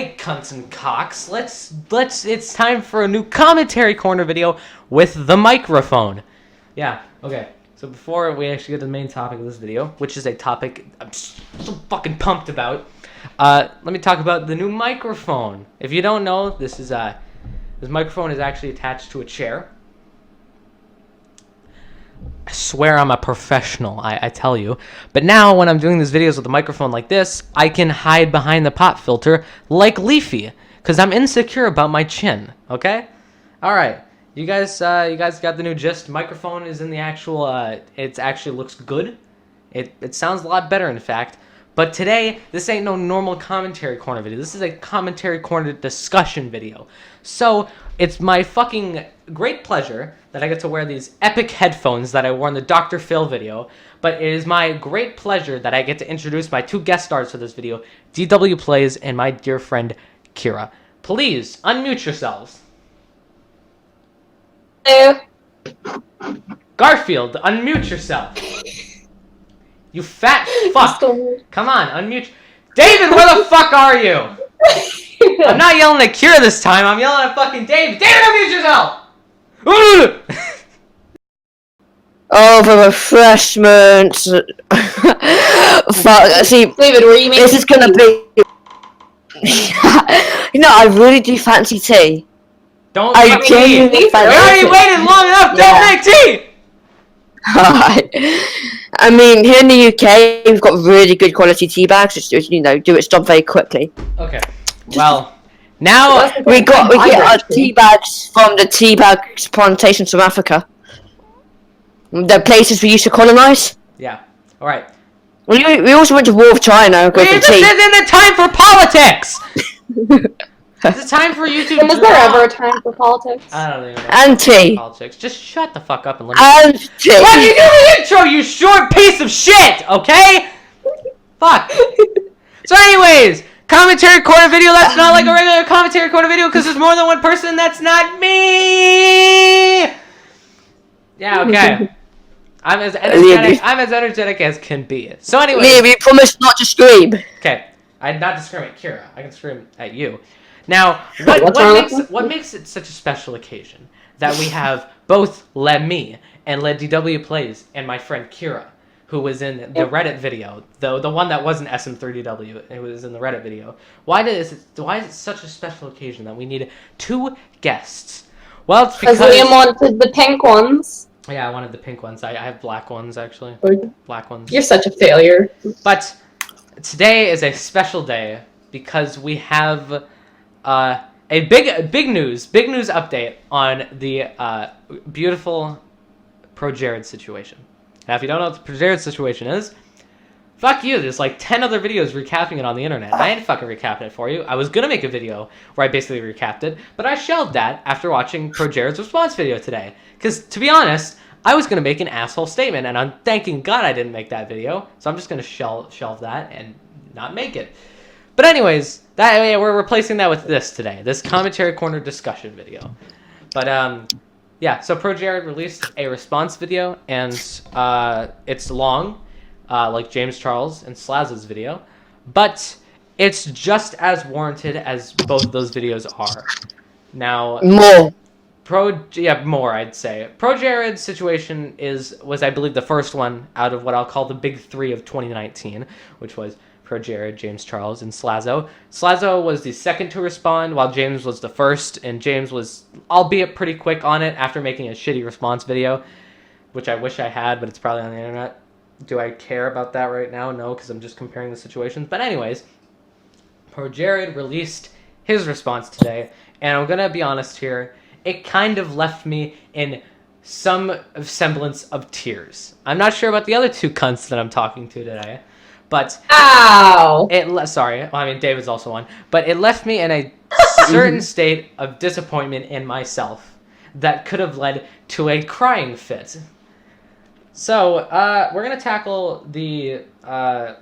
Okay, cunts and cocks, it's time for a new commentary corner video with the microphone. Yeah, okay. So before we actually get to the main topic of this video, which is a topic I'm so fucking pumped about, let me talk about the new microphone. If you don't know, this microphone is actually attached to a chair. I swear I'm a professional, I tell you. But now, when I'm doing these videos with a microphone like this, I can hide behind the pop filter like Leafy, because I'm insecure about my chin, okay? Alright, you guys got the new gist. Microphone is in the actual, it actually looks good. It sounds a lot better, in fact. But today, this ain't no normal commentary corner video. This is a commentary corner discussion video. So, it's my fucking great pleasure that I get to wear these epic headphones that I wore in the Dr. Phil video. But it is my great pleasure that I get to introduce my two guest stars for this video, DW Plays and my dear friend, Kira. Please, unmute yourselves. Hello. Garfield, unmute yourself. You fat fuck. Come on, unmute. David, where the fuck are you? I'm not yelling at Kira this time. I'm yelling at fucking David. David, unmute yourself! Oh, for refreshments. Fuck, see, David, were you making this is gonna be... You know, I really do fancy tea. Don't I make tea. genuinely We fancy already tea. waited long enough. Don't Yeah. make tea! I mean, here in the UK, we've got really good quality tea bags. Just, you know, do its job very quickly. Okay. Well, now We get our tea bags from the tea bags plantations from Africa. The places we used to colonize. yeah. All right. We also went to war with China. Go for This tea. isn't the time for politics. It's time for you to. Was there ever a time for politics? I don't even know. And tea. Politics. Just shut the fuck up and let me. And tea. Why did you do the intro, you short piece of shit? Okay. Fuck. So, anyways, commentary corner video. That's not like a regular commentary corner video because there's more than one person. That's not me. Yeah. Okay. I'm as energetic as can be. So, anyways. Liam, you promised not to scream. Okay, I did not discriminate, Kira. I can scream at you. Now, what makes it such a special occasion that we have both me and DW Plays and my friend Kira, who was in the Reddit video, the one that wasn't SM3DW, it was in the Reddit video. Why is it such a special occasion that we need two guests? Well, it's because Liam wanted the pink ones. Yeah, I wanted the pink ones. I have black ones actually. Black ones. You're such a failure. But today is a special day because we have a big news update on the beautiful ProJared situation. Now, if you don't know what the ProJared situation is, fuck you. There's like 10 other videos recapping it on the internet. I ain't fucking recapping it for you. I was gonna make a video where I basically recapped it, but I shelved that after watching ProJared's response video today. Because, to be honest, I was gonna make an asshole statement, and I'm thanking God I didn't make that video, so I'm just gonna shelve that and not make it. But anyways, we're replacing that with this today, this commentary corner discussion video. But yeah, so ProJared released a response video, and it's long, like James Charles and Slaza's video, but it's just as warranted as both of those videos are. Now, More. More, I'd say. ProJared's situation was I believe the first one out of what I'll call the big three of 2019, which was ProJared, James Charles, and Slazo. Slazo was the second to respond, while James was the first, and James was, albeit pretty quick on it after making a shitty response video, which I wish I had, but it's probably on the internet. Do I care about that right now? No, because I'm just comparing the situations. But anyways, ProJared released his response today, and I'm gonna be honest here, it kind of left me in some semblance of tears. I'm not sure about the other two cunts that I'm talking to today, but Ow! Sorry, well, I mean David's also one, but it left me in a certain state of disappointment in myself that could have led to a crying fit. So we're gonna tackle the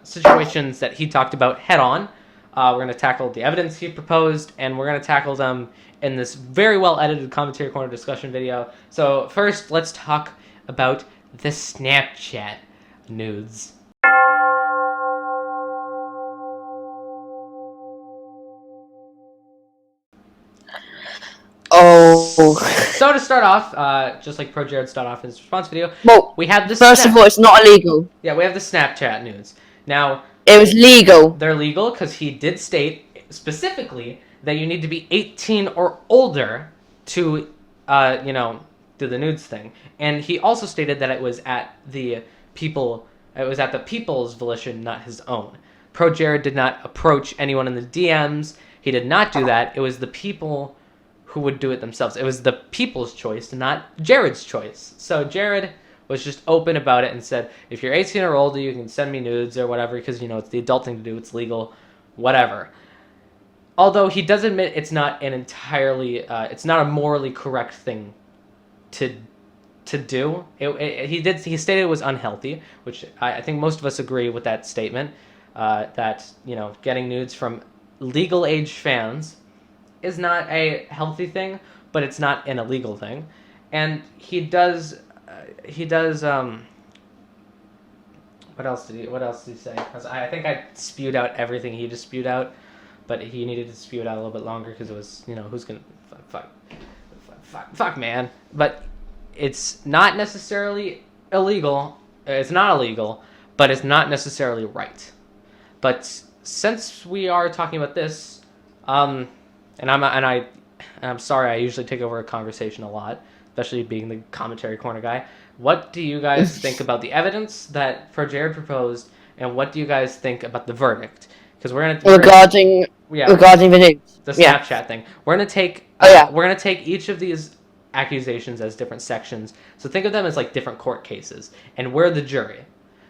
situations that he talked about head on. We're gonna tackle the evidence he proposed, and we're gonna tackle them in this very well edited commentary corner discussion video. So first, let's talk about the Snapchat nudes. . Oh. So to start off, just like ProJared started off in his response video, Well, we have the first of all, it's not illegal. yeah, we have the Snapchat nudes. Now, It was legal. they're legal because he did state specifically that you need to be 18 or older to, do the nudes thing. And he also stated that it was at the people's volition, not his own. ProJared did not approach anyone in the DMs. He did not do that. It was the people who would do it themselves. It was the people's choice, not Jared's choice. So Jared was just open about it and said, if you're 18 or older, you can send me nudes or whatever, because, it's the adult thing to do, it's legal, whatever. Although he does admit it's not an entirely, it's not a morally correct thing to do. He stated it was unhealthy, which I think most of us agree with that statement, that, getting nudes from legal age fans is not a healthy thing, but it's not an illegal thing. And he does what else did he say? 'Cause I think I spewed out everything he just spewed out, but he needed to spew it out a little bit longer because it was, who's gonna fuck man. But it's not necessarily illegal. It's not illegal, but it's not necessarily right. But since we are talking about this, and I'm sorry, I usually take over a conversation a lot, especially being the commentary corner guy. What do you guys think about the evidence that ProJared proposed, and what do you guys think about the verdict? Because regarding the news, the Snapchat thing. We're gonna take we're gonna take each of these accusations as different sections. So think of them as like different court cases, and we're the jury.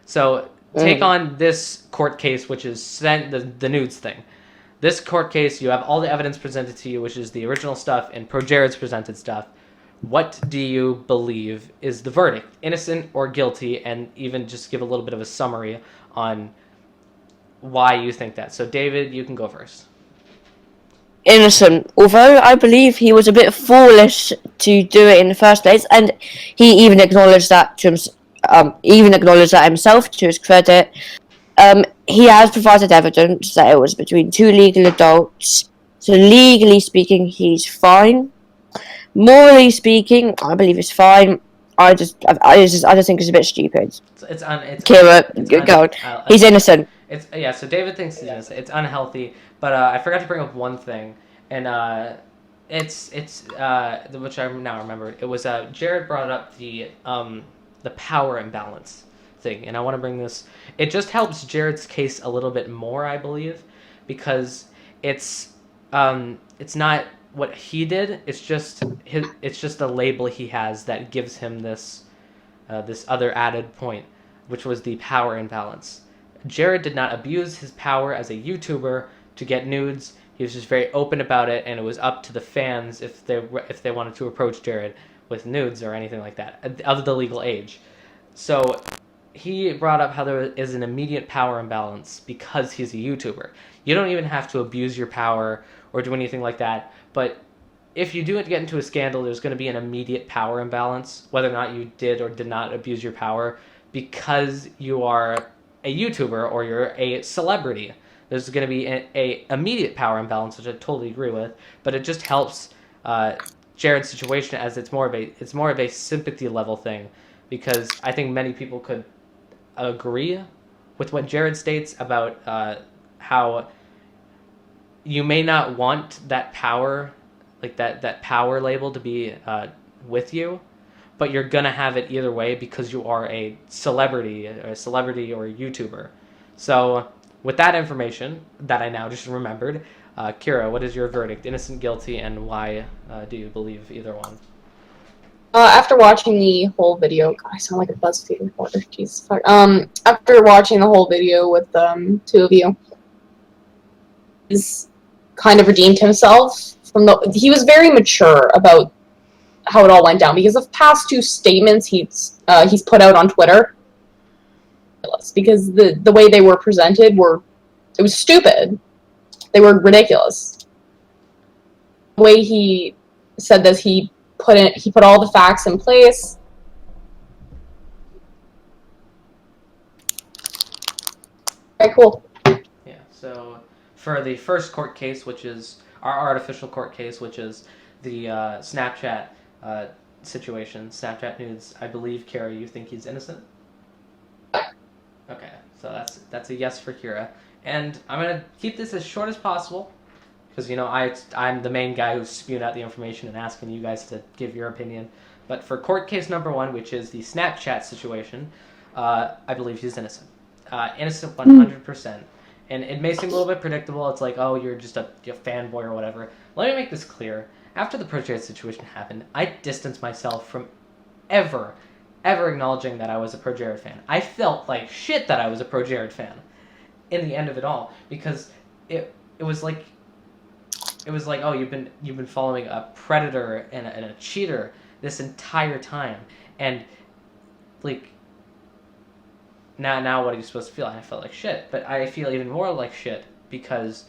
So take on this court case, which is the nudes thing. This court case, you have all the evidence presented to you, which is the original stuff, and ProJared's presented stuff. What do you believe is the verdict? Innocent or guilty? And even just give a little bit of a summary on why you think that. So, David, you can go first. Innocent. Although I believe he was a bit foolish to do it in the first place, and he even acknowledged that himself, to his credit. He has provided evidence that it was between two legal adults. So legally speaking, he's fine. Morally speaking, I believe he's fine. I just think it's a bit stupid. Kira, go. He's innocent. So David thinks he's innocent. It's unhealthy, but I forgot to bring up one thing, and it's which I now remember. It was Jared brought up the power imbalance thing, and I want to bring this. It just helps Jared's case a little bit more, I believe, because it's not what he did. It's just a label he has that gives him this other added point, which was the power imbalance. Jared did not abuse his power as a YouTuber to get nudes. He was just very open about it, and it was up to the fans if they wanted to approach Jared with nudes or anything like that of the legal age. So he brought up how there is an immediate power imbalance because he's a YouTuber. You don't even have to abuse your power or do anything like that, but if you do get into a scandal, there's going to be an immediate power imbalance, whether or not you did or did not abuse your power, because you are a YouTuber or you're a celebrity. There's going to be a immediate power imbalance, which I totally agree with, but it just helps Jared's situation, as it's more of a sympathy level thing, because I think many people could agree with what Jared states about how you may not want that power, like that power label to be with you, but you're gonna have it either way because you are a celebrity or a YouTuber. So with that information that I now just remembered, Kira, what is your verdict? Innocent, guilty, and why do you believe either one? After watching the whole video, God, I sound like a BuzzFeed reporter. Jesus fuck. After watching the whole video with two of you, he's kind of redeemed himself he was very mature about how it all went down, because of past two statements he's put out on Twitter, because the way they were presented it was stupid. They were ridiculous. The way he said this, he put all the facts in place. Okay, cool. Yeah, so for the first court case, which is our artificial court case, which is the Snapchat situation, Snapchat nudes, I believe, Kira, you think he's innocent? Okay, so that's a yes for Kira. And I'm going to keep this as short as possible, because, I'm the main guy who's spewing out the information and asking you guys to give your opinion. But for court case number 1, which is the Snapchat situation, I believe he's innocent. Innocent 100%. And it may seem a little bit predictable. It's like, oh, you're just a fanboy or whatever. Let me make this clear. After the ProJared situation happened, I distanced myself from ever acknowledging that I was a ProJared fan. I felt like shit that I was a ProJared fan in the end of it all, because it was like, oh, you've been following a predator and a cheater this entire time, and like now what are you supposed to feel? I felt like shit, but I feel even more like shit because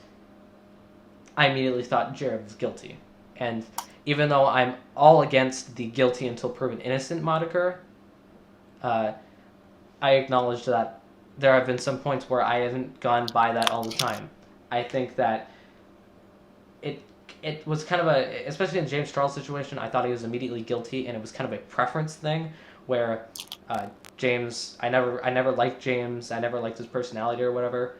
I immediately thought Jared was guilty. And even though I'm all against the guilty until proven innocent moniker, I acknowledge that there have been some points where I haven't gone by that all the time. I think that it was kind of especially in James Charles' situation, I thought he was immediately guilty, and it was kind of a preference thing where James, I never liked James, I never liked his personality or whatever.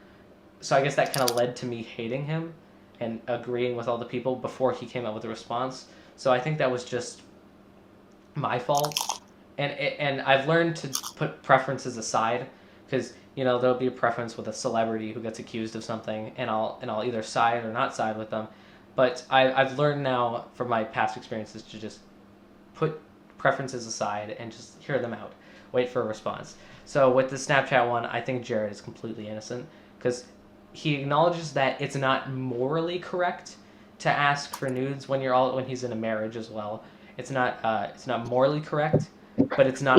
So I guess that kind of led to me hating him and agreeing with all the people before he came out with a response. So I think that was just my fault. And I've learned to put preferences aside, because there'll be a preference with a celebrity who gets accused of something, and I'll either side or not side with them. But I've learned now from my past experiences to just put preferences aside and just hear them out, wait for a response. So with the Snapchat one, I think Jared is completely innocent, because he acknowledges that it's not morally correct to ask for nudes when he's in a marriage as well. It's not morally correct, but it's not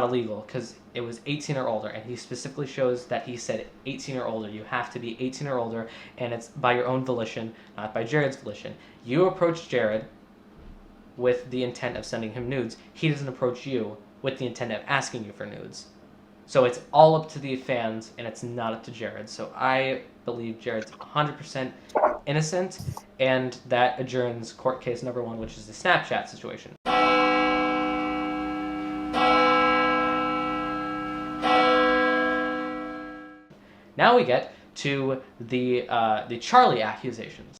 illegal, because it was 18 or older, and he specifically shows that he said 18 or older. You have to be 18 or older, and it's by your own volition, not by Jared's volition. You approached Jared with the intent of sending him nudes. He doesn't approach you with the intent of asking you for nudes. So it's all up to the fans, and it's not up to Jared. So I believe Jared's 100% innocent, and that adjourns court case number 1, which is the Snapchat situation. Now we get to the Charlie accusations.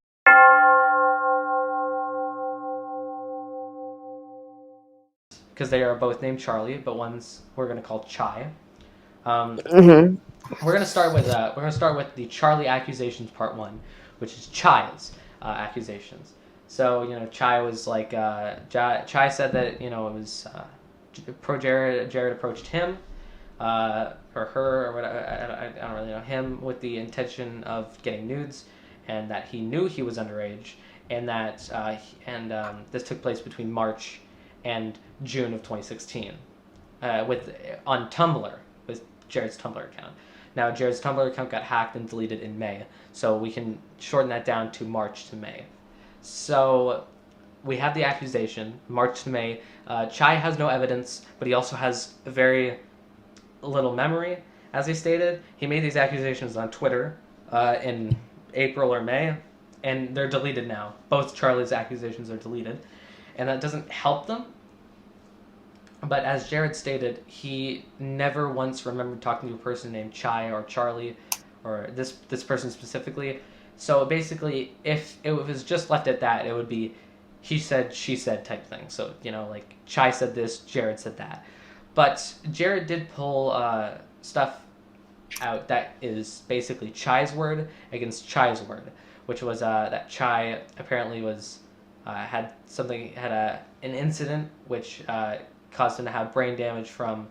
Because they are both named Charlie, but one's we're going to call Chai. We're going to start with the Charlie accusations part 1, which is Chai's accusations. So Chai was like Chai said that it was Jared approached him or her or whatever, I don't really know, him with the intention of getting nudes, and that he knew he was underage, and that this took place between March and June of 2016 on Tumblr, with Jared's Tumblr account. Now Jared's Tumblr account got hacked and deleted in May, so we can shorten that down to March to May. So we have the accusation, March to May. Chai has no evidence, but he also has a very little memory, as he stated. He made these accusations on Twitter in April or May, and they're deleted now. Both Charlie's accusations are deleted, and that doesn't help them. But as Jared stated, he never once remembered talking to a person named Chai or Charlie, or this person specifically. So basically, if it was just left at that, it would be he said, she said type thing. So, like Chai said this, Jared said that. But Jared did pull stuff out that is basically Chai's word against Chai's word, which was that Chai apparently was had an incident which caused him to have brain damage from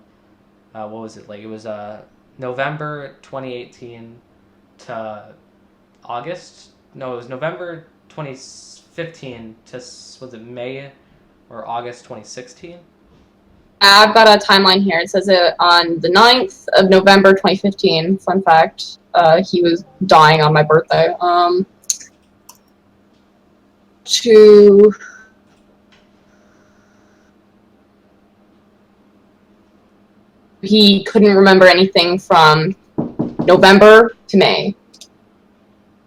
what was it, like it was November 2018 to August. No, it was November 2015 to, was it May or August 2016? I've got a timeline here. It says it on the 9th of November 2015. Fun fact, he was dying on my birthday. He couldn't remember anything from November to May.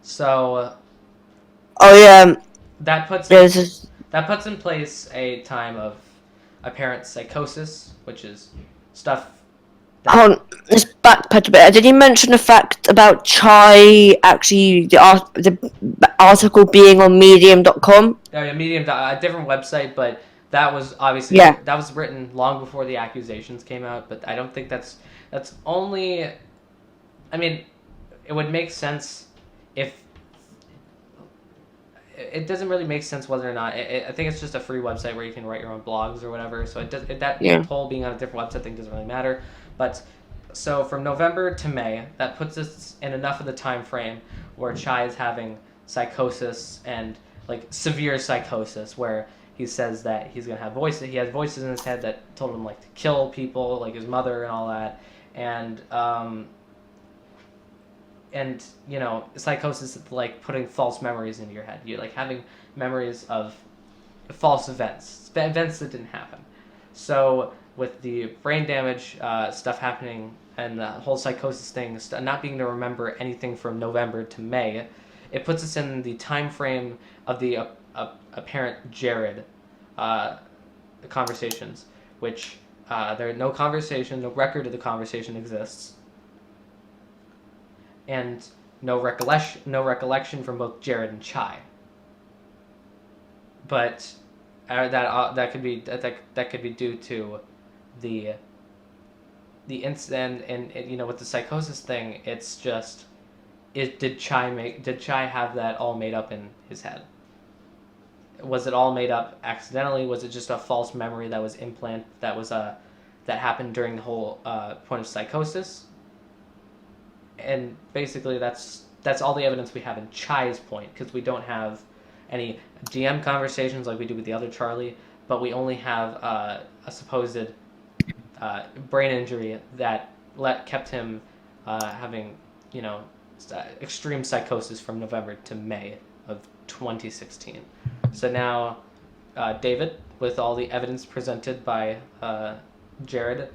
So oh yeah, that puts That puts in place a time of apparent psychosis, which is stuff. Let's backpedal a bit. Did you mention the fact about Chai actually the article being on Medium.com? Oh yeah, Medium, a different website, but that was obviously that was written long before the accusations came out. But I don't think that's only. I mean, it would make sense if. It doesn't really make sense whether or not. I think it's just a free website where you can write your own blogs or whatever. So that whole being on a different website thing doesn't really matter. But so from November to May, that puts us in enough of the time frame where Chai is having psychosis and like severe psychosis, where he says that he's gonna have voices. He has voices in his head that told him like to kill people, like his mother and all that, and you know, psychosis is like putting false memories into your head. You're like having memories of false events that didn't happen. So with the brain damage stuff happening and the whole psychosis thing, not being able to remember anything from November to May, it puts us in the time frame of the apparent Jared conversations, which there are no conversation, no record of the conversation exists, and no recollection from both Jared and Chai. But that could be due to the incident, and you know, with the psychosis thing, it's just did Chai have that all made up in his head? Was it all made up accidentally? Was it just a false memory that was that happened during the whole point of psychosis? And basically that's all the evidence we have in Chai's point, because we don't have any DM conversations like we do with the other Charlie, but we only have a supposed brain injury that kept him having, you know, extreme psychosis from November to May of 2016. So now, David, with all the evidence presented by Jared,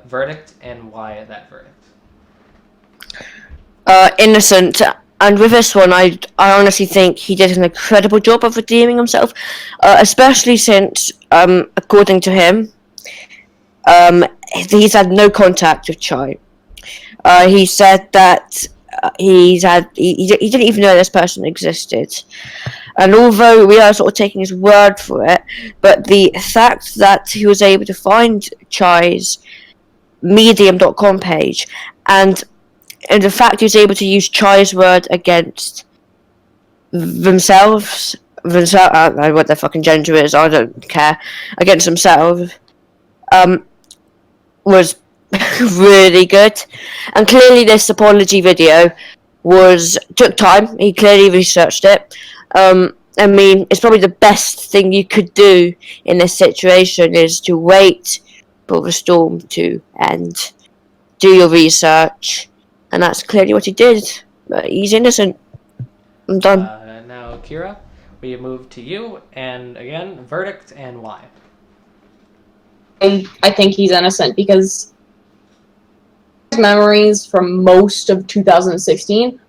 verdict and why that verdict? Innocent. And with this one, I honestly think he did an incredible job of redeeming himself, especially since, according to him, he's had no contact with Chai. He said that he didn't even know this person existed. And although we are sort of taking his word for it, but the fact that he was able to find Chai's Medium.com page, and the fact he was able to use Chai's word against themselves, I don't know what their fucking gender is, I don't care, against themselves, was really good. And clearly this apology video took time. He clearly researched it. I mean, it's probably the best thing you could do in this situation is to wait for the storm to end, do your research, and that's clearly what he did. But he's innocent. I'm done. Now, Kira, we move to you, and again, verdict and why. I think he's innocent because his memories from most of 2016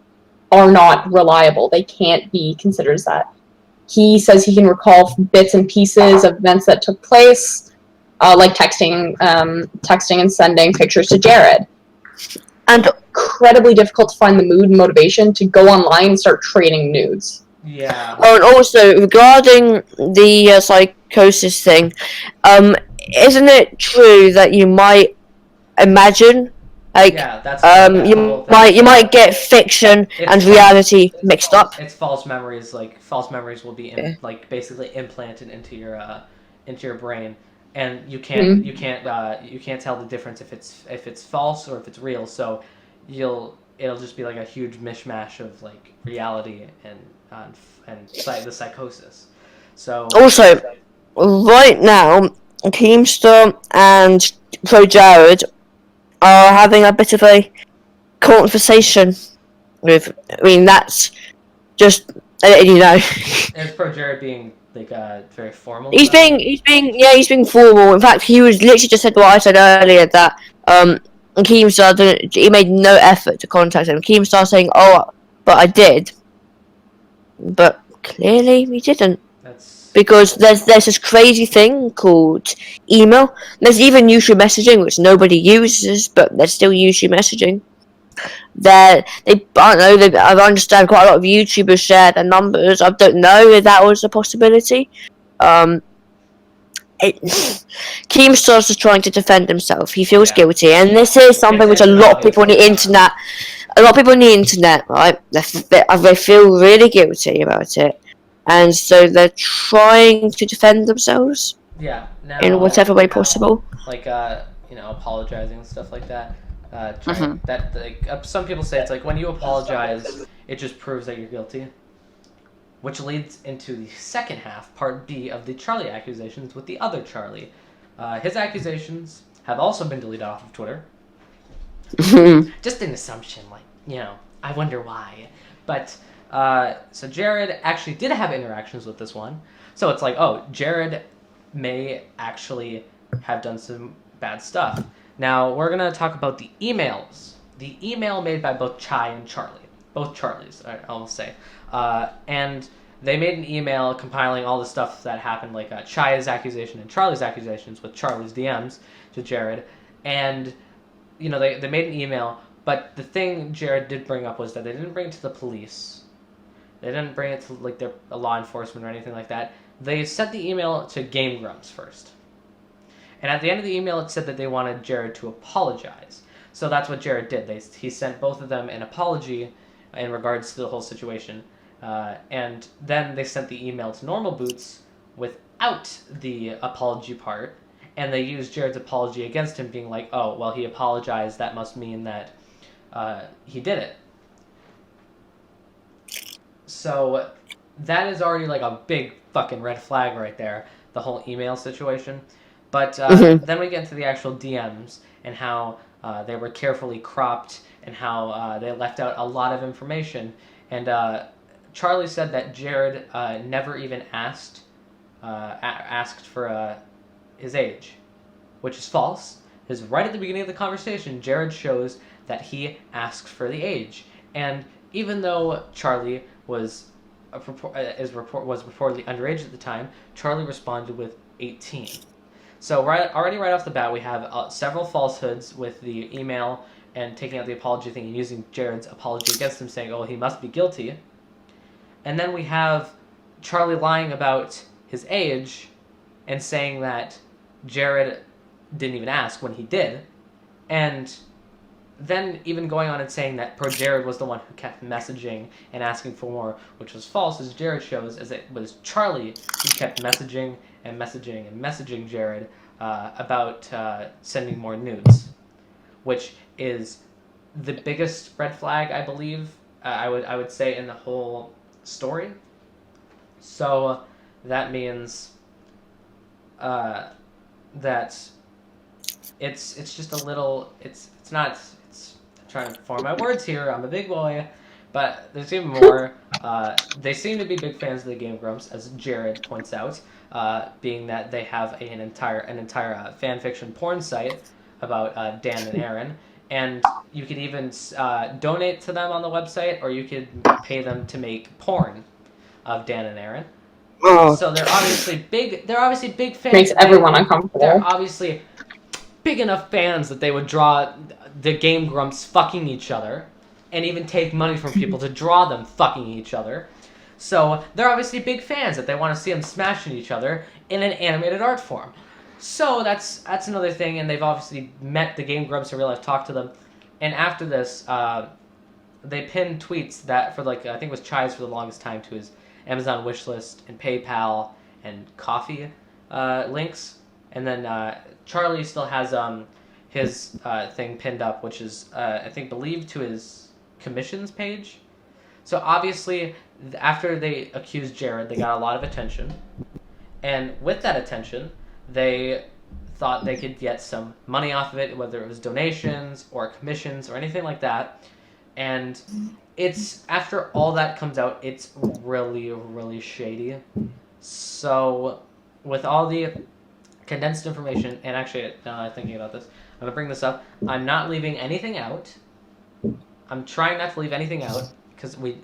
are not reliable. They can't be considered as that. He says he can recall bits and pieces of events that took place, like texting and sending pictures to Jared. And incredibly difficult to find the mood and motivation to go online and start trading nudes. Yeah. Oh, and also regarding the psychosis thing, isn't it true that you might imagine, like, you might get fiction and reality mixed up? It's false memories. Like false memories will be like basically implanted into your brain, and you can't tell the difference if it's false or if it's real. So it'll just be like a huge mishmash of like reality and the psychosis. So also, right now, Keemstar and ProJared are having a bit of a conversation with. I mean, that's just you know. Is ProJared being like very formal? He's being formal. In fact, he was literally just said what I said earlier, that Keemstar he made no effort to contact him. Keemstar saying, "Oh, but I did," but clearly he didn't. That's because there's this crazy thing called email. There's even YouTube messaging, which nobody uses, but there's still YouTube messaging. I don't know. I understand quite a lot of YouTubers share their numbers. I don't know if that was a possibility. Keemstar is trying to defend himself. He feels guilty, and this is something which a lot of people on the internet, right, they feel really guilty about it, and so they're trying to defend themselves Yeah. Now, in whatever way possible. like apologizing and stuff like that. Trying that like some people say it's like when you apologize, it just proves that you're guilty. Which leads into the second half, part B of the Charlie accusations with the other Charlie. His accusations have also been deleted off of Twitter. Just an assumption, like, I wonder why. But, so Jared actually did have interactions with this one. So it's like, oh, Jared may actually have done some bad stuff. Now, we're going to talk about the emails. The email made by both Chai and Charlie. Both Charlies, I'll say. And they made an email compiling all the stuff that happened, like Chai's accusation and Charlie's accusations with Charlie's DMs to Jared. And, they made an email, but the thing Jared did bring up was that they didn't bring it to the police. They didn't bring it to, like, their law enforcement or anything like that. They sent the email to Game Grumps first. And at the end of the email, it said that they wanted Jared to apologize. So that's what Jared did. He sent both of them an apology in regards to the whole situation. And then they sent the email to Normal Boots without the apology part. And they used Jared's apology against him, being like, oh, well, he apologized. That must mean that he did it. So that is already like a big fucking red flag right there, the whole email situation. But then we get into the actual DMs and how they were carefully cropped and how they left out a lot of information. And Charlie said that Jared never even asked for his age, which is false. Because right at the beginning of the conversation, Jared shows that he asked for the age. And even though Charlie was reportedly underage at the time, Charlie responded with 18. So right off the bat, we have several falsehoods with the email and taking out the apology thing and using Jared's apology against him, saying, oh, he must be guilty. And then we have Charlie lying about his age and saying that Jared didn't even ask when he did. And then even going on and saying that ProJared was the one who kept messaging and asking for more, which was false, as Jared shows, as it was Charlie who kept messaging and messaging and messaging Jared about sending more nudes, which is the biggest red flag, I believe, I would say, in the whole story. So that means that it's just a little, it's not, I'm trying to form my words here, I'm a big boy, but there's even more. They seem to be big fans of the Game Grumps, as Jared points out, being that they have an entire fan fiction porn site about Dan and Aaron, and you could even donate to them on the website, or you could pay them to make porn of Dan and Aaron. Oh. So they're obviously big. They're obviously big fans. Makes everyone uncomfortable. They're obviously big enough fans that they would draw the Game Grumps fucking each other, and even take money from people to draw them fucking each other. So they're obviously big fans that they want to see them smashing each other in an animated art form. So that's another thing, and they've obviously met the Game Grumps in real life, talked to them, and after this, they pinned tweets that for I think it was Chai's for the longest time to his Amazon wishlist and PayPal and coffee links, and then Charlie still has his thing pinned up, which is I think believed to his commissions page. So obviously, after they accused Jared, they got a lot of attention, and with that attention, they thought they could get some money off of it, whether it was donations or commissions or anything like that. And it's, after all that comes out, it's really, really shady. So with all the condensed information, and actually, now that I'm thinking about this, I'm going to bring this up. I'm not leaving anything out. I'm trying not to leave anything out, because we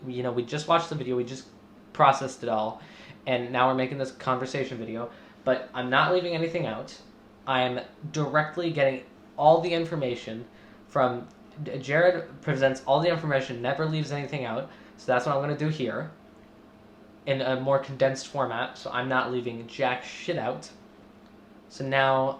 just watched the video, we just processed it all. and now we're making this conversation video, but I'm not leaving anything out. I'm directly getting all the information from Jared. Presents all the information, never leaves anything out. So that's what I'm going to do here in a more condensed format, so I'm not leaving jack shit out. So now,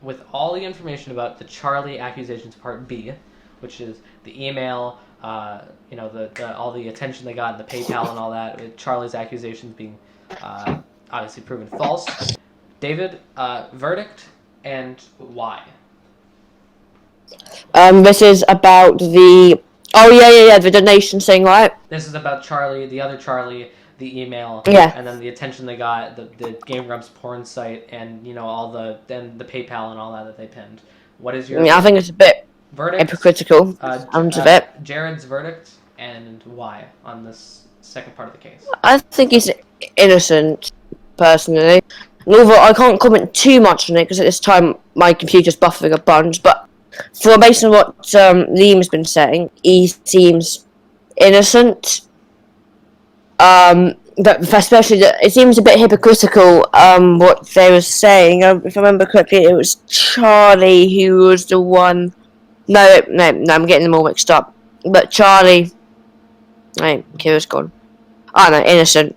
with all the information about the Charlie accusations part B, which is the email, the all the attention they got in the PayPal and all that, with Charlie's accusations being obviously proven false. David, verdict and why? This is about the... Oh, yeah, the donation thing, right? This is about Charlie, the other Charlie, the email, Yeah. and then the attention they got, the Game Grumps porn site, and the PayPal and all that they pinned. What is your I think it's a bit verdict? hypocritical. Sounds of it. Jared's verdict and why on this second part of the case? I think he's innocent, personally. Although I can't comment too much on it because at this time my computer's buffering a bunch. But based on what Liam's been saying, he seems innocent. But especially it seems a bit hypocritical. What they were saying. If I remember correctly, it was Charlie who was the one. No, I'm getting them all mixed up. But Charlie. Right, Kira's gone. Oh no, innocent.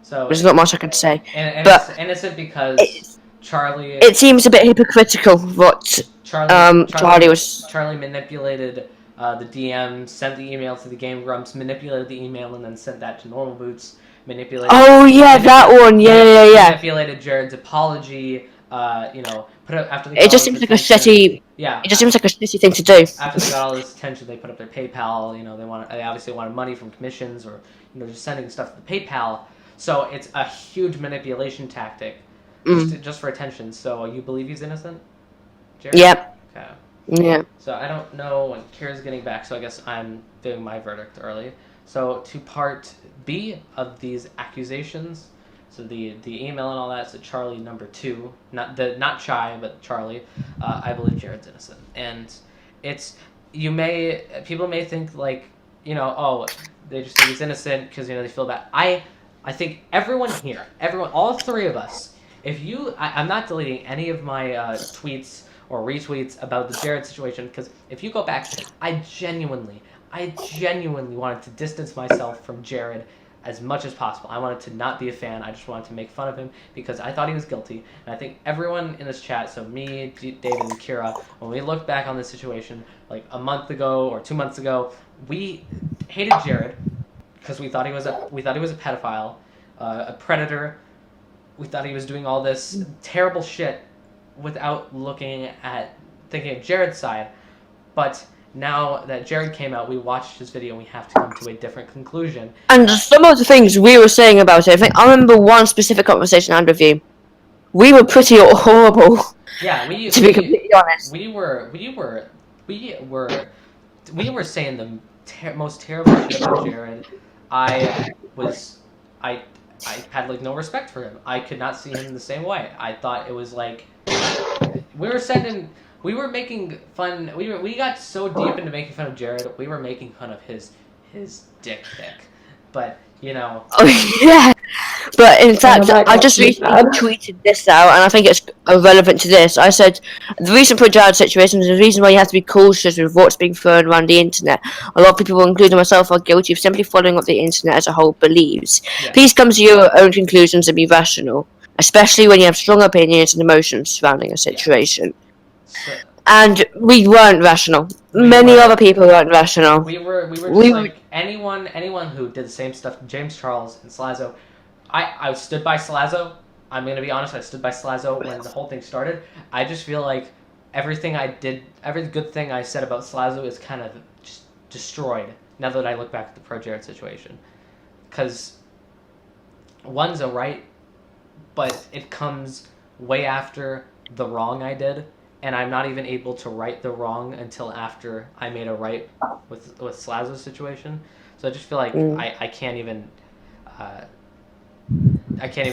So there's not much I can say. But innocent because Charlie. It seems a bit hypocritical what Charlie was. Charlie manipulated the DM, sent the email to the Game Grumps, manipulated the email, and then sent that to Normal Boots. That one. Yeah. Manipulated Jared's apology. Put up after they. It just seems like a shitty. Yeah. It just seems like a shitty thing to do. After they got all this attention, they put up their PayPal. They obviously wanted money from commissions or just sending stuff to the PayPal. So it's a huge manipulation tactic, just for attention. So you believe he's innocent, Jared? Yep. Okay. Yeah. So I don't know when Kira's getting back, so I guess I'm doing my verdict early. So to part B of these accusations, so the email and all that, so Charlie number 2, not Chai, but Charlie, I believe Jared's innocent. And people may think like, they just think he's innocent because, they feel bad. I think everyone here, all three of us, I'm not deleting any of my tweets or retweets about the Jared situation, because if you go back, I genuinely wanted to distance myself from Jared as much as possible. I wanted to not be a fan. I just wanted to make fun of him because I thought he was guilty. And I think everyone in this chat, so me, David, and Kira, when we look back on this situation like a month ago or 2 months ago, we hated Jared because we thought he was a pedophile, a predator. We thought he was doing all this terrible shit without thinking of Jared's side. But now that Jared came out, we watched his video and we have to come to a different conclusion. And some of the things we were saying about it, I remember one specific conversation I had with you. We were pretty horrible. Yeah, to be completely honest. We were saying the most terrible shit about Jared. I had like no respect for him. I could not see him in the same way. I thought it was like we were making fun. We got so deep into making fun of Jared. We were making fun of his dick pic. But Oh yeah. But in fact, I just recently tweeted this out, and I think it's relevant to this. I said the recent ProJared situation is the reason why you have to be cautious with what's being thrown around the internet. A lot of people, including myself, are guilty of simply following what the internet as a whole believes. Yeah. Please come to your own conclusions and be rational, especially when you have strong opinions and emotions surrounding a situation. Yeah. And we weren't rational. Many other people weren't rational. We were like anyone who did the same stuff to James Charles and Slazo. I stood by Slazo. I'm gonna be honest. I stood by Slazo when the whole thing started. I just feel like everything I did, every good thing I said about Slazo is kind of just destroyed now that I look back at the ProJared situation. Because one's a right, but it comes way after the wrong I did. And I'm not even able to right the wrong until after I made a right with Slazo's situation. So I just feel like I can't even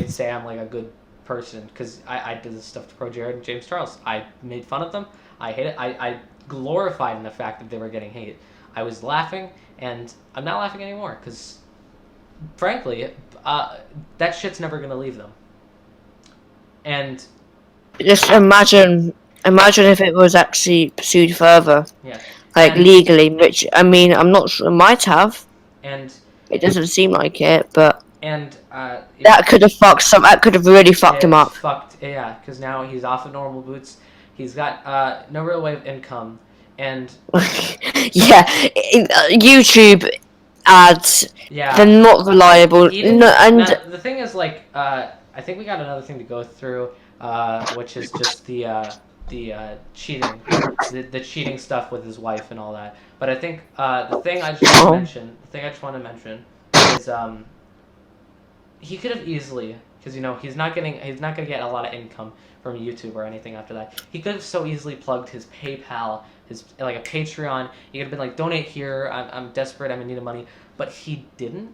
say I'm like a good person because I did this stuff to ProJared and James Charles. I made fun of them. I hate it. I glorified in the fact that they were getting hate. I was laughing, and I'm not laughing anymore because, frankly, that shit's never gonna leave them. And Just imagine if it was actually pursued further, yeah, like and, legally. Which I mean, I'm not sure. It might have. and It doesn't seem like it, but that could have fucked some. That could have really fucked him up. Fucked, yeah, because now he's off of normal boots. He's got no real way of income, and yeah, YouTube ads. Yeah, They're not reliable. Now, the thing is, like, I think we got another thing to go through, which is just the cheating, the cheating stuff with his wife and all that. But I think the thing I just want to mention is he could have easily, because he's not gonna get a lot of income from YouTube or anything after that. He could have so easily plugged his PayPal, his like a Patreon. He could have been like, donate here. I'm desperate. I'm in need of money. But he didn't,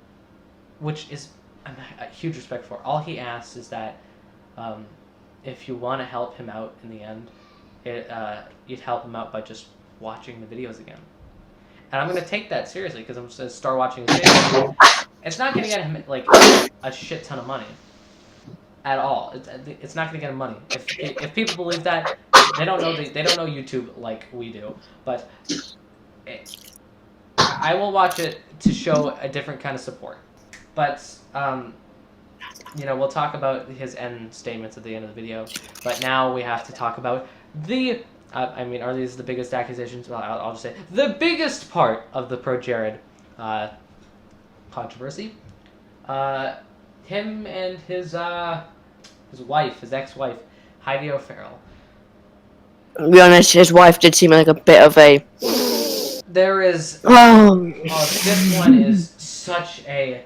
which is a huge respect for. All he asks is that if you want to help him out in the end, you'd help him out by just watching the videos again. And I'm going to take that seriously because I'm just going to start watching his videos. It's not going to get him like a shit ton of money at all. It's not going to get him money. If people believe that, they don't know YouTube like we do. But I will watch it to show a different kind of support. But we'll talk about his end statements at the end of the video. But now we have to talk about the. Are these the biggest accusations? Well, I'll just say the biggest part of the ProJared controversy. Him and his wife, his ex-wife, Heidi O'Farrell. To be honest, his wife did seem like a bit of a. There is. This one is such a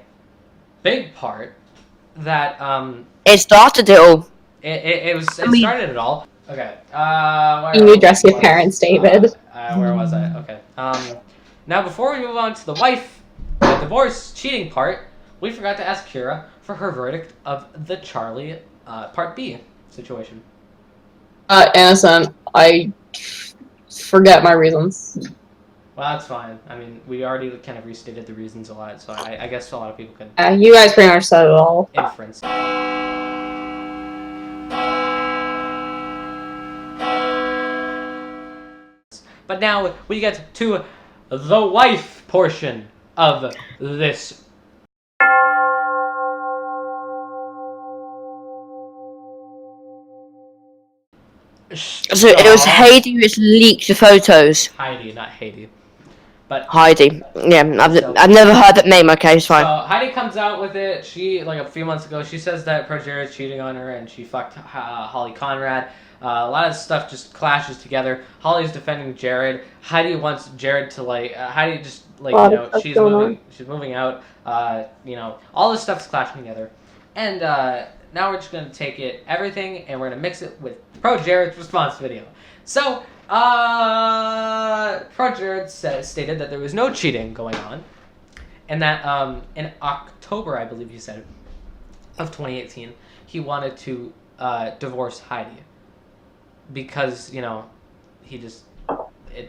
big part that It started it all. It started it all. Okay. You address your parents, David. Where was I? Okay. Now before we move on to the wife, the divorce, cheating part, we forgot to ask Kira for her verdict of the Charlie Part B situation. Innocent. I forget my reasons. Well, that's fine. I mean, we already kind of restated the reasons a lot, so I guess a lot of people can. You guys pretty much said it all. Inference. But now we get to the wife portion of this. So it was Heidi who leaked the photos. Heidi, not Haiti. But Heidi. Yeah, I've never heard that name. Okay, it's fine. So Heidi comes out with it. She, like a few months ago, she says that ProJared is cheating on her and she fucked Holly Conrad. A lot of stuff just clashes together. Holly's defending Jared. Heidi wants Jared to Heidi just she's moving out. All this stuff's clashing together, and now we're just gonna take everything and we're gonna mix it with ProJared's response video. So ProJared stated that there was no cheating going on, and that in October, I believe he said, of 2018, he wanted to divorce Heidi. Because it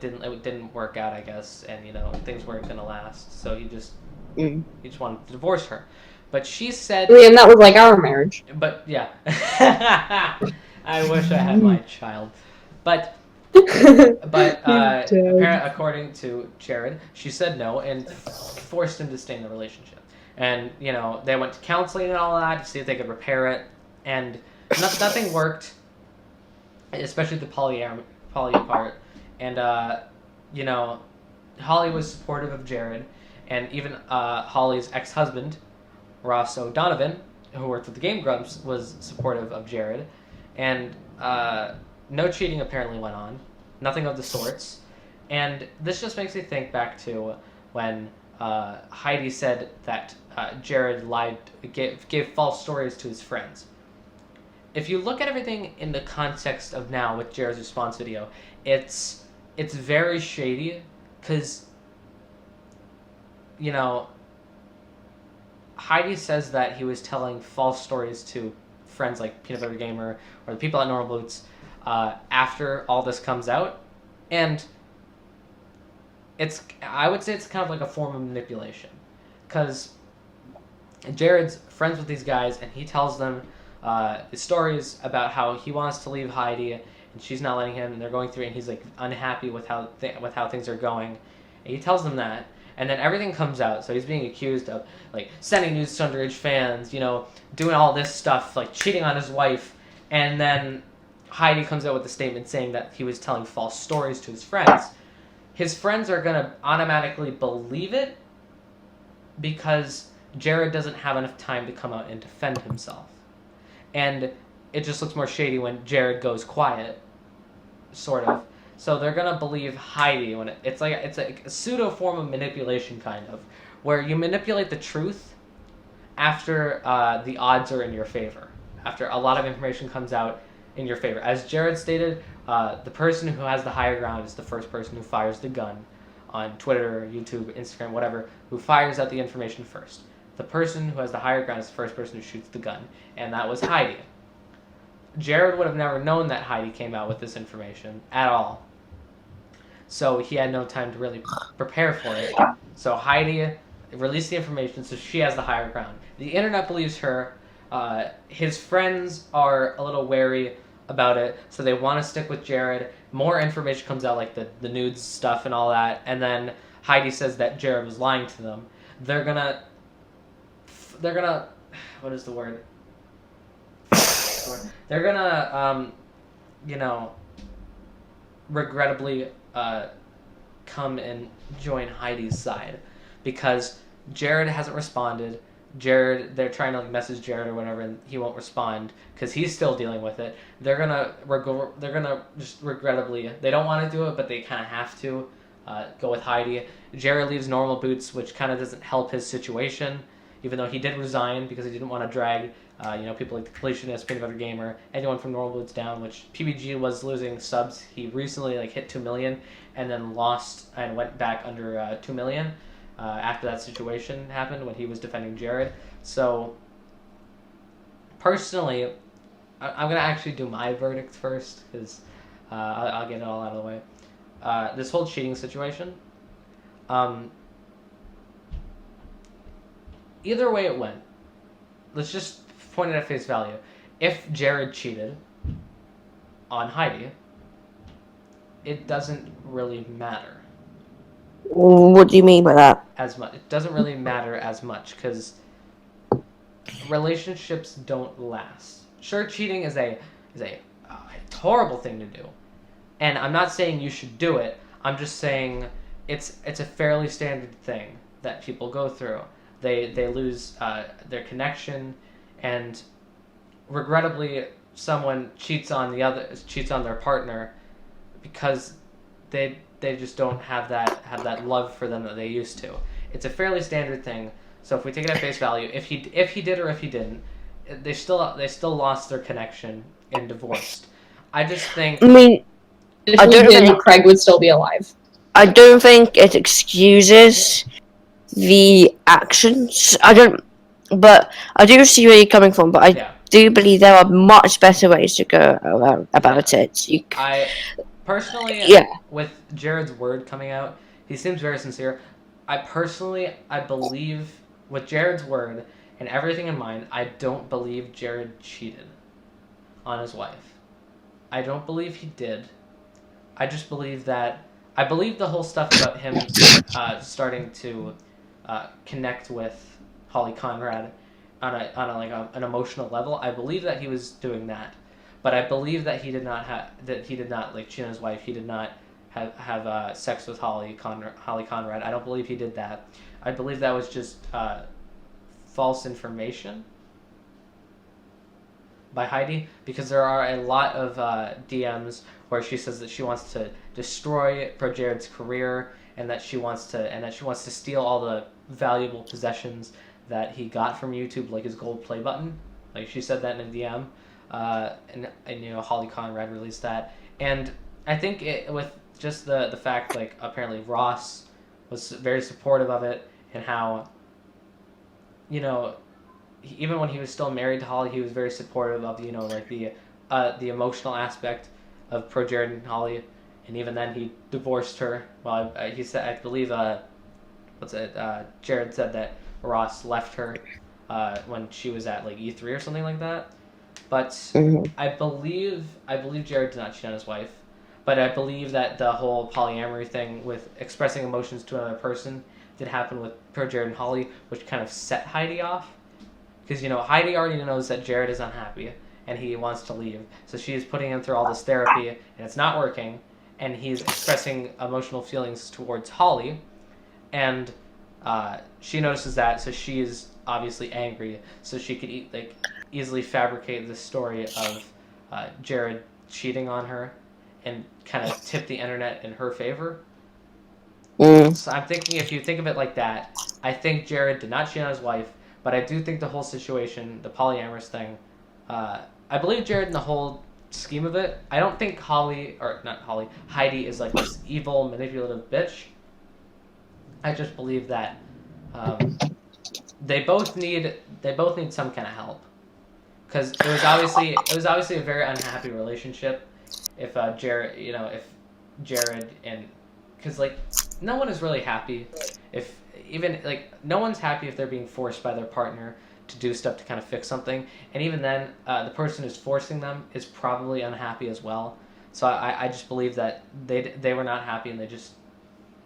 didn't work out, I guess, and things weren't gonna last, so he just wanted to divorce her. But she said, and that was like our marriage. But yeah, I wish I had my child. But apparently, according to Jared, she said no and forced him to stay in the relationship. And they went to counseling and all that to see if they could repair it, and nothing worked. Especially the poly part, and Holly was supportive of Jared, and even Holly's ex-husband, Ross O'Donovan, who worked with the Game Grumps, was supportive of Jared, and no cheating apparently went on, nothing of the sorts, and this just makes me think back to when Heidi said that Jared gave false stories to his friends. If you look at everything in the context of now with Jared's response video, it's very shady because Heidi says that he was telling false stories to friends like Peanut Butter Gamer or the people at Normal Boots after all this comes out, and I would say it's kind of like a form of manipulation, because Jared's friends with these guys, and he tells them stories about how he wants to leave Heidi, and she's not letting him. And they're going through, and he's like unhappy with how things are going. And he tells them that, and then everything comes out. So he's being accused of like sending news to underage fans, doing all this stuff, like cheating on his wife, and then Heidi comes out with a statement saying that he was telling false stories to his friends. His friends are gonna automatically believe it because Jared doesn't have enough time to come out and defend himself. And it just looks more shady when Jared goes quiet, sort of. So they're gonna believe Heidi when it's like a pseudo form of manipulation, kind of, where you manipulate the truth after the odds are in your favor, after a lot of information comes out in your favor. As Jared stated, the person who has the higher ground is the first person who fires the gun on Twitter, YouTube, Instagram, whatever, who fires out the information first. The person who has the higher ground is the first person who shoots the gun, and that was Heidi. Jared would have never known that Heidi came out with this information at all. So he had no time to really prepare for it. So Heidi released the information, so she has the higher ground. The internet believes her. His friends are a little wary about it, so they want to stick with Jared. More information comes out, like the nudes stuff and all that, and then Heidi says that Jared was lying to them. They're gonna, what is the word? They're gonna, regrettably come and join Heidi's side because Jared hasn't responded. They're trying to message Jared or whatever, and he won't respond because he's still dealing with it. They're gonna just regrettably, they don't want to do it, but they kind of have to go with Heidi. Jared leaves Normal Boots, which kind of doesn't help his situation, even though he did resign because he didn't want to drag people like the Completionist, Peanut Butter Gamer, anyone from Normal Boots down, which PBG was losing subs. He recently hit 2 million and then lost and went back under 2 million. After that situation happened when he was defending Jared. So, personally, I'm going to actually do my verdict first, because I'll get it all out of the way. This whole cheating situation, either way it went, let's just point it at face value. If Jared cheated on Heidi, it doesn't really matter. What do you mean by that? As much. It doesn't really matter as much because relationships don't last. Sure, cheating is a horrible thing to do, and I'm not saying you should do it. I'm just saying it's a fairly standard thing that people go through. They lose their connection, and regrettably, someone cheats on their partner because they just don't have that love for them that they used to. It's a fairly standard thing. So if we take it at face value, if he did or if he didn't, they still lost their connection and divorced. I just think. I mean, If he did, Craig would still be alive. I don't think it excuses the actions. But I do see where you're coming from. But I do believe there are much better ways to go about it. I personally, with Jared's word coming out, he seems very sincere. I believe with Jared's word and everything in mind, I don't believe Jared cheated on his wife. I don't believe he did. I just believe that. I believe the whole stuff about him starting to connect with Holly Conrad on an emotional level. I believe that he was doing that, but I believe that he did not cheat on his wife. He did not have sex with Holly Conrad. I don't believe he did that. I believe that was just false information by Heidi, because there are a lot of DMs where she says that she wants to destroy ProJared's career and that she wants to steal all the valuable possessions that he got from YouTube, like his gold play button. Like, she said that in a DM, and Holly Conrad released that. And I think with just the fact, like, apparently Ross was very supportive of it, and how, even when he was still married to Holly, he was very supportive of the emotional aspect of ProJared and Holly, and even then he divorced her. Well, he said, I believe, Jared said that Ross left her when she was at like E3 or something like that. But Mhm. I believe Jared did not cheat on his wife. But I believe that the whole polyamory thing with expressing emotions to another person did happen with ProJared and Holly, which kind of set Heidi off. Because, Heidi already knows that Jared is unhappy and he wants to leave. So she's putting him through all this therapy and it's not working. And he's expressing emotional feelings towards Holly. And she notices that, so she's obviously angry. So she could easily fabricate this story of Jared cheating on her and kind of tip the internet in her favor. So I'm thinking, if you think of it like that, I think Jared did not cheat on his wife, but I do think the whole situation, the polyamorous thing, I believe Jared in the whole scheme of it. I don't think Heidi is like this evil, manipulative bitch. I just believe that they both need some kind of help, because it was obviously a very unhappy relationship. If Jared and because no one is really happy no one's happy if they're being forced by their partner to do stuff to kind of fix something, and even then the person who's forcing them is probably unhappy as well. So I just believe that they were not happy and they just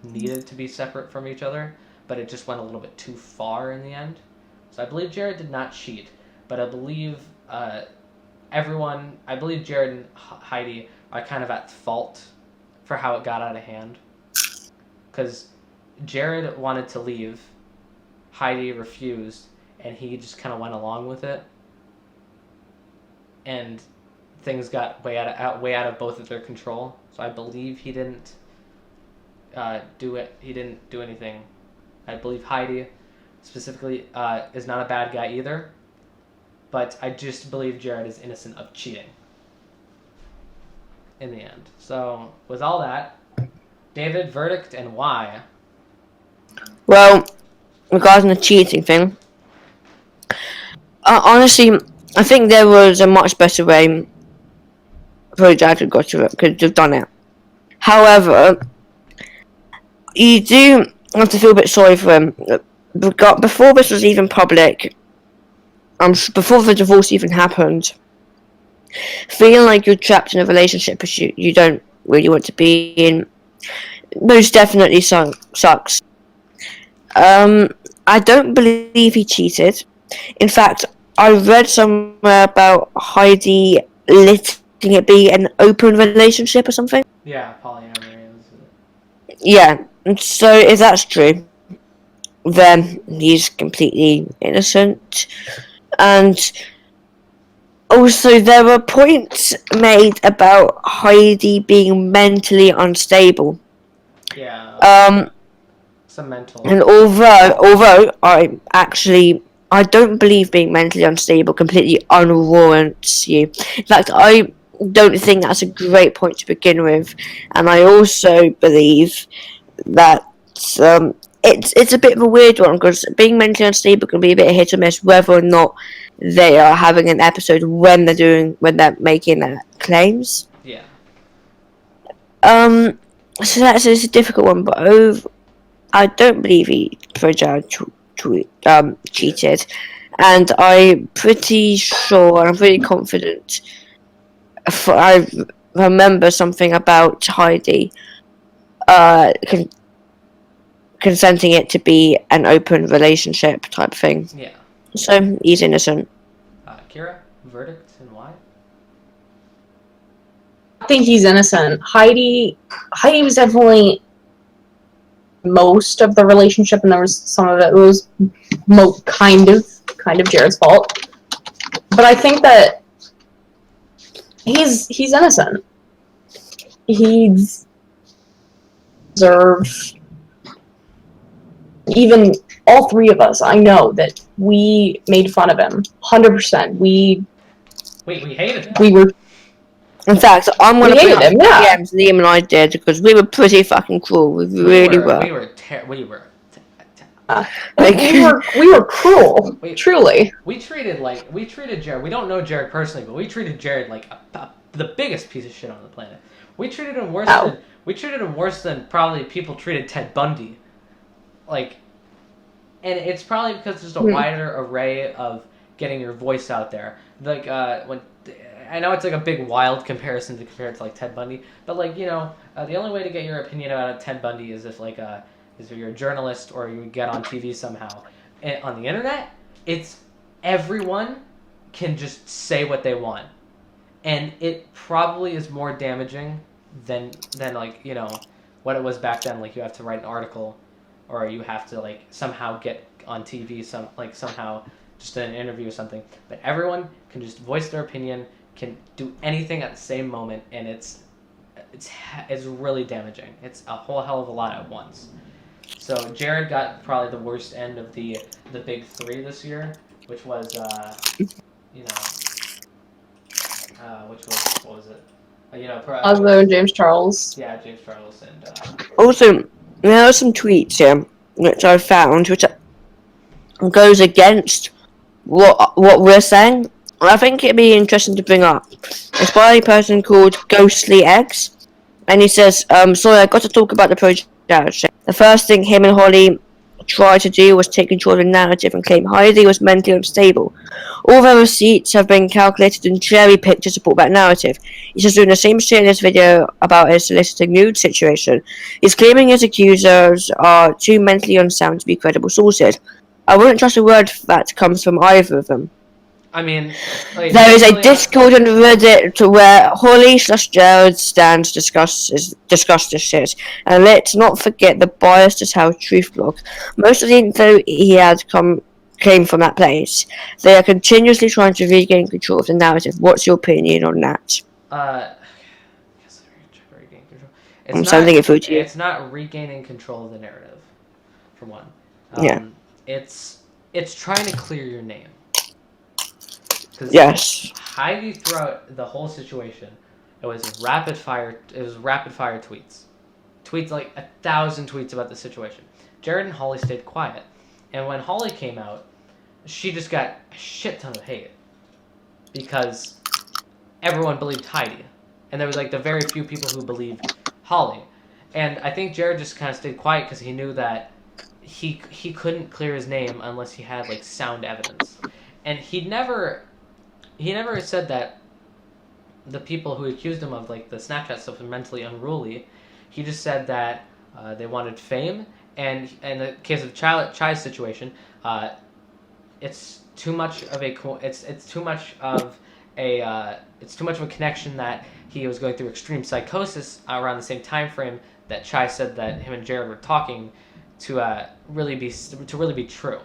needed to be separate from each other, but it just went a little bit too far in the end. So I believe Jared did not cheat, but I believe Jared and Heidi are kind of at fault for how it got out of hand. Because Jared wanted to leave, Heidi refused, and he just kind of went along with it. And things got way out of both of their control. So I believe he didn't do it. He didn't do anything. I believe Heidi specifically is not a bad guy either. But I just believe Jared is innocent of cheating in the end. So with all that, David, verdict and why? Well, regarding the cheating thing, honestly, I think there was a much better way ProJared could have done it. However, you do have to feel a bit sorry for him. Before this was even public, before the divorce even happened, feeling like you're trapped in a relationship which you don't really want to be in most definitely sucks. I don't believe he cheated. In fact, I read somewhere about Heidi letting it be an open relationship or something. Yeah, polyamory is. Yeah, so if that's true, then he's completely innocent. And also, there were points made about Heidi being mentally unstable. Yeah. Some mental. And although I don't believe being mentally unstable completely unwarrants you. In fact, I don't think that's a great point to begin with, and I also believe that it's a bit of a weird one, because being mentally unstable can be a bit hit or miss whether or not they are having an episode when they're making claims. Yeah. So it's a difficult one, but I don't believe ProJared cheated, and I'm pretty sure, I'm pretty confident. I remember something about Heidi consenting it to be an open relationship type thing. Yeah. So he's innocent. Kira, verdict and why? I think he's innocent. Heidi was definitely most of the relationship, and there was some of it was kind of Jared's fault. But I think that he's innocent. He deserves, even all three of us. I know that we made fun of him 100%. We hated him. We were. In fact, I'm gonna bring up him, yeah. DMs Liam and I did, because we were pretty fucking cruel. We really were. We were. We were cruel. Truly. We treated Jared. We don't know Jared personally, but we treated Jared like the biggest piece of shit on the planet. We treated him worse than probably people treated Ted Bundy. and it's probably because there's a wider array of getting your voice out there. Like when I know it's like a big wild comparison to compare it to like Ted Bundy, but like the only way to get your opinion about Ted Bundy is if you're a journalist or you get on TV somehow. And on the internet, it's everyone can just say what they want, and it probably is more damaging than like what it was back then. Like you have to write an article, or you have to like somehow get on TV, somehow just in an interview or something. But everyone can just voice their opinion, can do anything at the same moment, and it's really damaging. It's a whole hell of a lot at once. So Jared got probably the worst end of the big three this year, which was which was what was it? Oslo and James Charles. Yeah, James Charles and. Also, there are some tweets here which I found which goes against what we're saying. I think it'd be interesting to bring up. It's by a person called Ghostly Eggs, and he says, "Sorry, I got to talk about the ProJared. The first thing him and Holly tried to do was take control of the narrative and claim Heidi was mentally unstable. All their receipts have been calculated and cherry-picked to support that narrative. He's just doing the same shit in this video about his soliciting nude situation. He's claiming his accusers are too mentally unsound to be credible sources. I wouldn't trust a word that comes from either of them." I mean, like, there is a Discord on Reddit to where Holly/Jared stands discuss this shit, and let's not forget the biased as hell truth blog. Most of the info he had came from that place. They are continuously trying to regain control of the narrative. What's your opinion on that? Yes, regain control. I'm sending it through to you. It's not regaining control of the narrative, for one. Yeah. It's trying to clear your name. Yes. Heidi, throughout the whole situation, it was rapid fire tweets, like 1,000 tweets about the situation. Jared and Holly stayed quiet, and when Holly came out, she just got a shit ton of hate because everyone believed Heidi, and there was like the very few people who believed Holly. And I think Jared just kind of stayed quiet because he knew that he couldn't clear his name unless he had like sound evidence, and he never said that the people who accused him of like the Snapchat stuff were mentally unruly. He just said that they wanted fame, and in the case of Chai's situation, it's too much of a connection that he was going through extreme psychosis around the same time frame that Chai said that him and Jared were talking to really be true.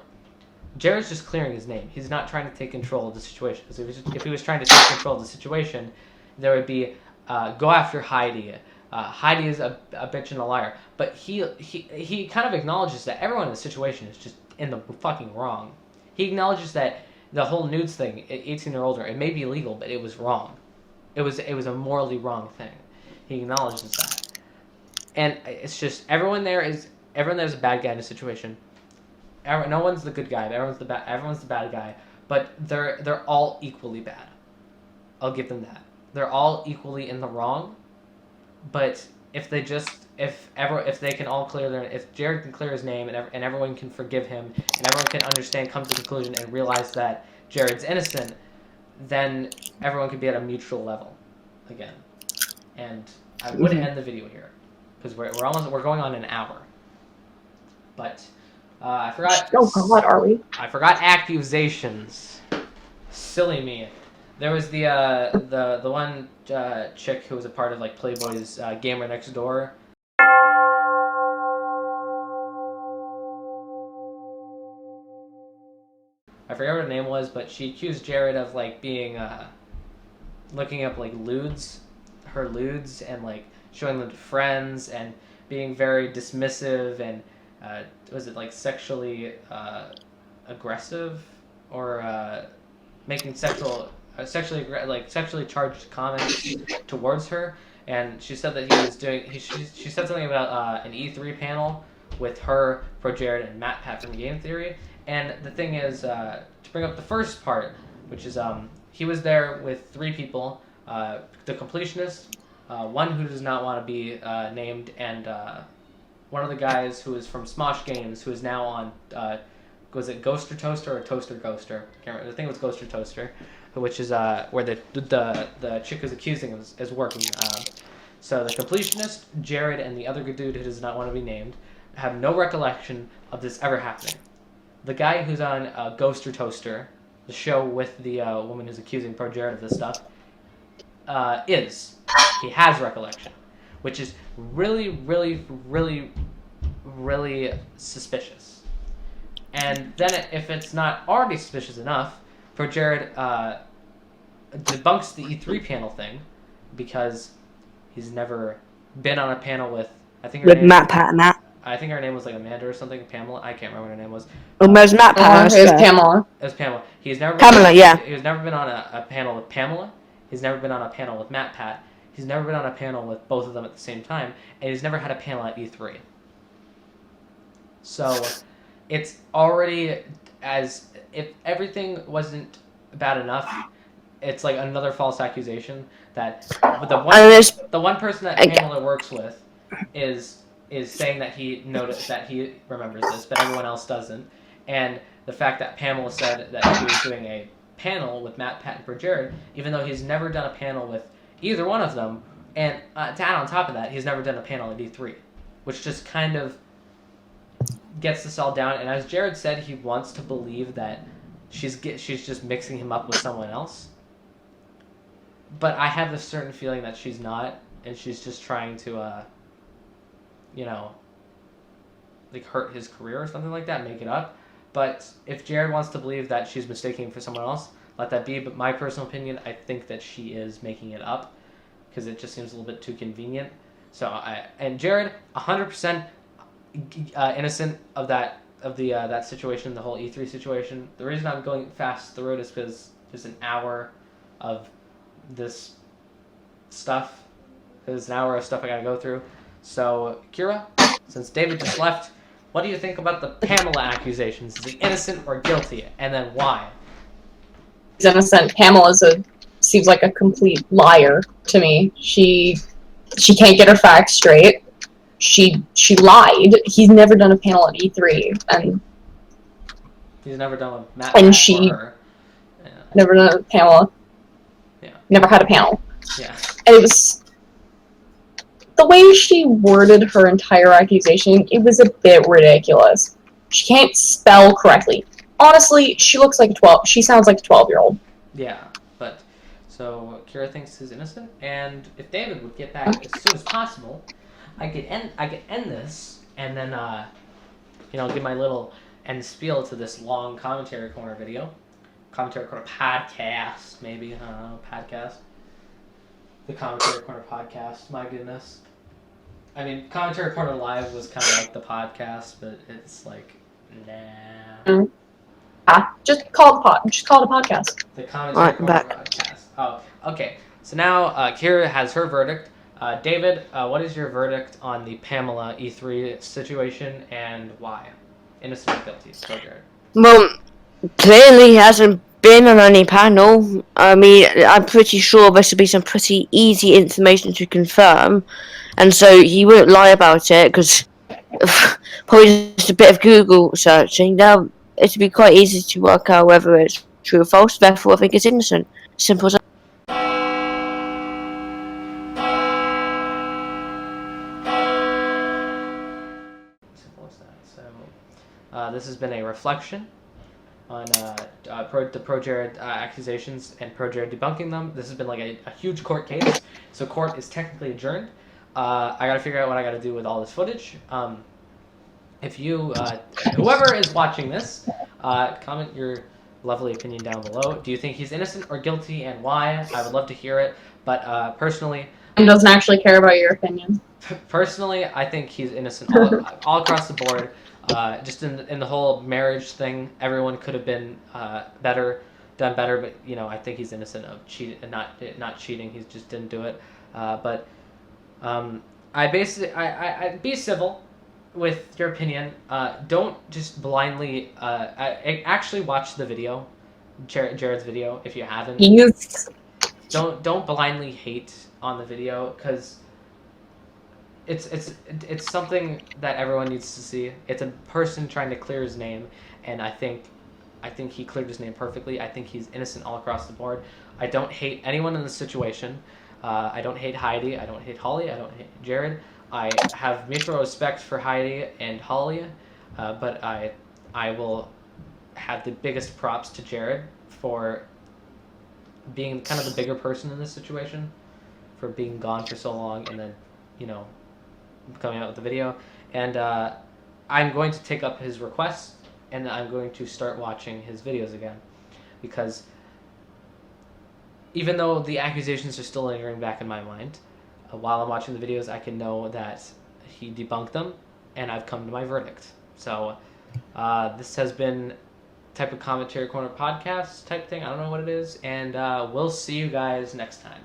Jared's just clearing his name. He's not trying to take control of the situation. Because if he was trying to take control of the situation, there would be go after Heidi. Heidi is a bitch and a liar. But he kind of acknowledges that everyone in the situation is just in the fucking wrong. He acknowledges that the whole nudes thing, 18 or older, it may be illegal, but it was wrong. It was a morally wrong thing. He acknowledges that. And it's just everyone there's a bad guy in the situation. No one's the good guy. Everyone's the bad guy. But they're all equally bad. I'll give them that. They're all equally in the wrong. But if they can all clear if Jared can clear his name and everyone can forgive him and everyone can understand, come to the conclusion and realize that Jared's innocent, then everyone can be at a mutual level again. And I would end the video here because we're going on an hour. But I forgot. Oh God, are we? I forgot accusations. Silly me. There was the one chick who was a part of like Playboy's Gamer Next Door. I forget what her name was, but she accused Jared of like being looking up like her lewds, and like showing them to friends and being very dismissive and was it like sexually aggressive or making sexually charged comments towards her. And she said that he was doing. She said something about an E3 panel with her, ProJared, and Matt Pat from Game Theory. And the thing is, to bring up the first part, which is he was there with three people: the completionist, one who does not want to be named, and one of the guys who is from Smosh Games, who is now on was it Ghoster Toaster or Toaster Ghoster? I can't remember. I think it was Ghoster Toaster, which is where the chick who's accusing is working. So the completionist, Jared, and the other good dude who does not want to be named have no recollection of this ever happening. The guy who's on Ghoster Toaster, the show with the woman who's accusing ProJared of this stuff, he has recollection, which is really, really, really, really suspicious. And then if it's not already suspicious enough, ProJared debunks the E3 panel thing because he's never been on a panel with, I think her name, Matt, Pat, and that. I think her name was like Amanda or something, Pamela. I can't remember what her name was. It was Matt, Pat, It was Pamela. It was Pamela. He's never Pamela, yeah. He's never been on a panel with Pamela. He's never been on a panel with Matt Pat. He's never been on a panel with both of them at the same time, and he's never had a panel at E3. So, it's already, as if everything wasn't bad enough, it's like another false accusation that the one person that Pamela works with is saying that he noticed, that he remembers this, but everyone else doesn't. And the fact that Pamela said that he was doing a panel with Matt, Pat, and ProJared, even though he's never done a panel with either one of them, and to add on top of that, he's never done a panel at E3, which just kind of gets this all down. And as Jared said, he wants to believe that she's just mixing him up with someone else. But I have a certain feeling that she's not, and she's just trying to, like hurt his career or something like that, make it up. But if Jared wants to believe that she's mistaking him for someone else, let that be. But my personal opinion, I think that she is making it up because it just seems a little bit too convenient. And Jared, 100% innocent of that situation, the whole E3 situation. The reason I'm going fast through it is because there's an hour of this stuff. There's an hour of stuff I gotta go through. So, Kira, since David just left, what do you think about the Pamela accusations? Is he innocent or guilty? And then why? He's innocent. Pamela seems like a complete liar to me. She can't get her facts straight. She lied. He's never done a panel at E3, and he's never done with Matt. And she never done with Pamela. Yeah. Never had a panel. Yeah. And it was the way she worded her entire accusation. It was a bit ridiculous. She can't spell correctly. Honestly, she looks like a 12. She sounds like a 12-year-old. Yeah, but so Kira thinks he's innocent, and if David would get back as soon as possible, I could end this, and then give my little end spiel to this long commentary corner video, commentary corner podcast, maybe podcast, the commentary corner podcast. My goodness, I mean, commentary corner live was kind of like the podcast, but it's like nah. Just call it a podcast. The commentary corner podcast. Oh, okay. So now Kira has her verdict. David, what is your verdict on the Pamela E3 situation and why? Innocent or guilty? ProJared. Well, clearly he hasn't been on any panel. I mean, I'm pretty sure this would be some pretty easy information to confirm, and so he won't lie about it because probably just a bit of Google searching. Now it would be quite easy to work out whether it's true or false. Therefore, I think it's innocent. Simple as that. This has been a reflection on the ProJared accusations and ProJared debunking them. This has been like a huge court case, so court is technically adjourned. I gotta figure out what I gotta do with all this footage. If you, whoever is watching this, comment your lovely opinion down below. Do you think he's innocent or guilty, and why? I would love to hear it. But personally, He doesn't actually care about your opinion. Personally, I think he's innocent all across the board. Just in the whole marriage thing, everyone could have been done better. But I think he's innocent of cheating and not cheating. He just didn't do it. But I be civil with your opinion. Don't just blindly. Actually watch the video, Jared's video, if you haven't. Yes. Don't blindly hate on the video because it's something that everyone needs to see. It's a person trying to clear his name, and I think he cleared his name perfectly. I think he's innocent all across the board. I don't hate anyone in this situation. I don't hate Heidi. I don't hate Holly. I don't hate Jared. I have mutual respect for Heidi and Holly, but I will have the biggest props to Jared for being kind of the bigger person in this situation, for being gone for so long and then, coming out with the video. And I'm going to take up his request, and I'm going to start watching his videos again, because even though the accusations are still lingering back in my mind, while I'm watching the videos, I can know that he debunked them, and I've come to my verdict. So this has been type of commentary corner podcast type thing. I don't know what it is, and we'll see you guys next time.